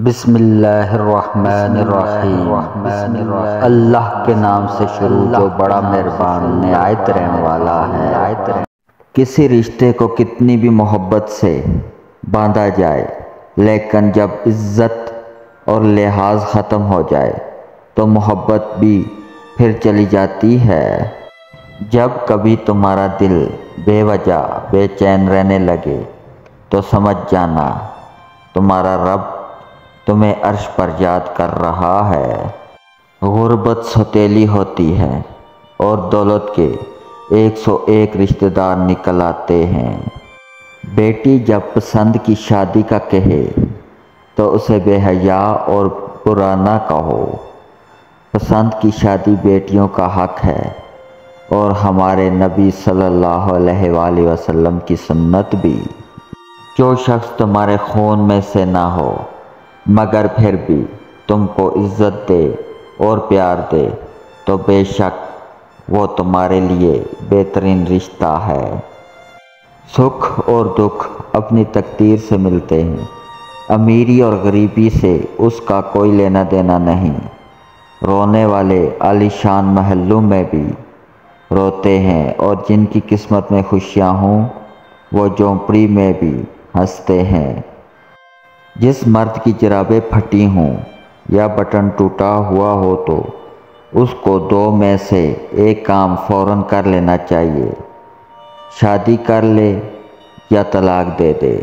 بسم اللہ الرحمن الرحیم۔ اللہ کے نام سے شروع جو بڑا مہربان نہایت رحم والا ہے۔ کسی رشتے کو کتنی بھی محبت سے باندھا جائے لیکن جب عزت اور لحاظ ختم ہو جائے تو محبت بھی پھر چلی جاتی ہے۔ جب کبھی تمہارا دل بے وجہ بے چین رہنے لگے تو سمجھ جانا تمہارا رب تمہیں عرش پر یاد کر رہا ہے۔ غربت سوتیلی ہوتی ہے اور دولت کے 101 رشتہ دار نکل آتے ہیں۔ بیٹی جب پسند کی شادی کا کہے تو اسے بے حیا اور برا نہ کہو۔ پسند کی شادی بیٹیوں کا حق ہے اور ہمارے نبی صلی اللہ علیہ وآلہ وسلم کی سنت بھی۔ جو شخص تمہارے خون میں سے نہ ہو مگر پھر بھی تم کو عزت دے اور پیار دے تو بے شک وہ تمہارے لیے بہترین رشتہ ہے۔ سکھ اور دکھ اپنی تقدیر سے ملتے ہیں۔ امیری اور غریبی سے اس کا کوئی لینا دینا نہیں۔ رونے والے عالی شان محلوں میں بھی روتے ہیں اور جن کی قسمت میں خوشیاں ہوں وہ جھونپڑی میں بھی ہنستے ہیں۔ جس مرد کی جرابیں پھٹی ہوں یا بٹن ٹوٹا ہوا ہو تو اس کو دو میں سے ایک کام فوراً کر لینا چاہیے، شادی کر لے یا طلاق دے دے۔